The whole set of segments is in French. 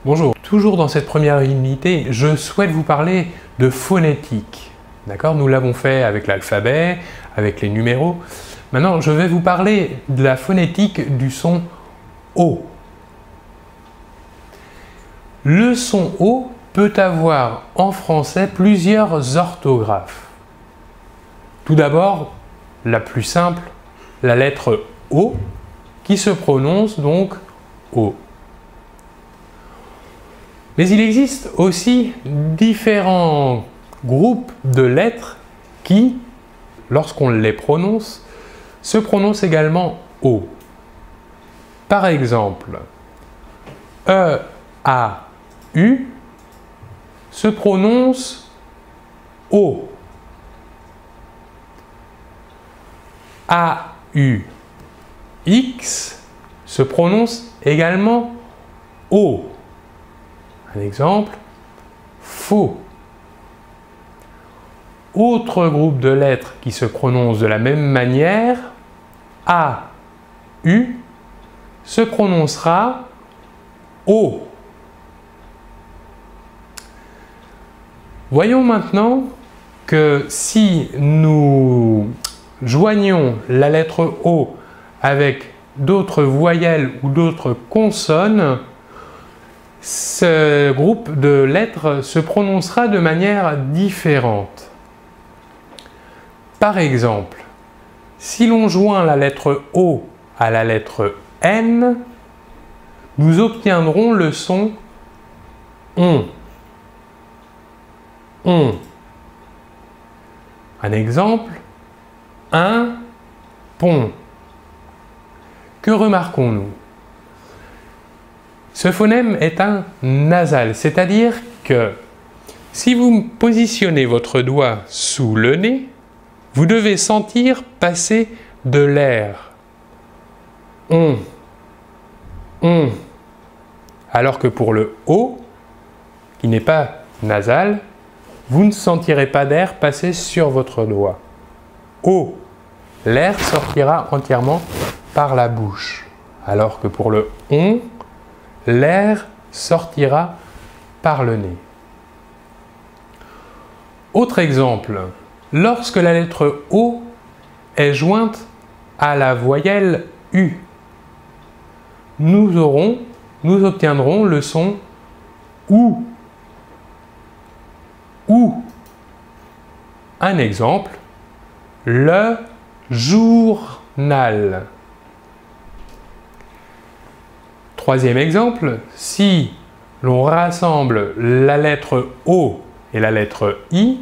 Bonjour, toujours dans cette première unité, je souhaite vous parler de phonétique. D'accord? Nous l'avons fait avec l'alphabet, avec les numéros. Maintenant, je vais vous parler de la phonétique du son O. Le son O peut avoir en français plusieurs orthographes. Tout d'abord, la plus simple, la lettre O, qui se prononce donc O. Mais il existe aussi différents groupes de lettres qui, lorsqu'on les prononce, se prononcent également O. Par exemple, E, A, U se prononce O. A, U, X se prononce également O. Un exemple, faux. Autre groupe de lettres qui se prononcent de la même manière, A, U, se prononcera O. Voyons maintenant que si nous joignons la lettre O avec d'autres voyelles ou d'autres consonnes, ce groupe de lettres se prononcera de manière différente. Par exemple, si l'on joint la lettre O à la lettre N, nous obtiendrons le son ON. ON. Un exemple, un pont. Que remarquons-nous? Ce phonème est un nasal, c'est-à-dire que si vous positionnez votre doigt sous le nez, vous devez sentir passer de l'air. On. Alors que pour le O, qui n'est pas nasal, vous ne sentirez pas d'air passer sur votre doigt. O. L'air sortira entièrement par la bouche. Alors que pour le ON, l'air sortira par le nez. Autre exemple, lorsque la lettre O est jointe à la voyelle U, nous obtiendrons le son OU. OU. Un exemple, le journal. Troisième exemple, si l'on rassemble la lettre O et la lettre I,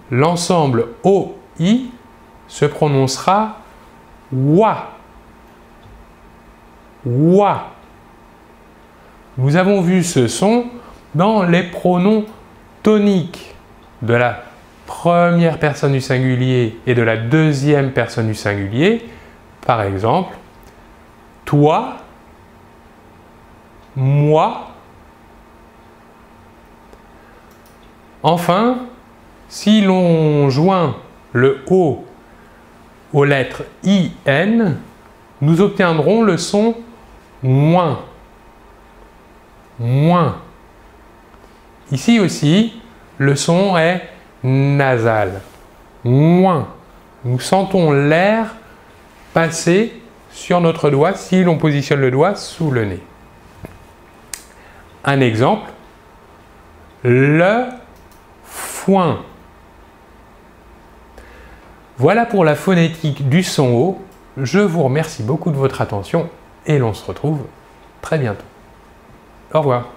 l'ensemble OI se prononcera OUA. OUA. Nous avons vu ce son dans les pronoms toniques de la première personne du singulier et de la deuxième personne du singulier. Par exemple, toi, moi. Enfin, si l'on joint le O aux lettres IN, nous obtiendrons le son moins. Moins. Ici aussi, le son est nasal. Moins. Nous sentons l'air passer sur notre doigt si l'on positionne le doigt sous le nez. Un exemple, le foin. Voilà pour la phonétique du son O. Je vous remercie beaucoup de votre attention et l'on se retrouve très bientôt. Au revoir.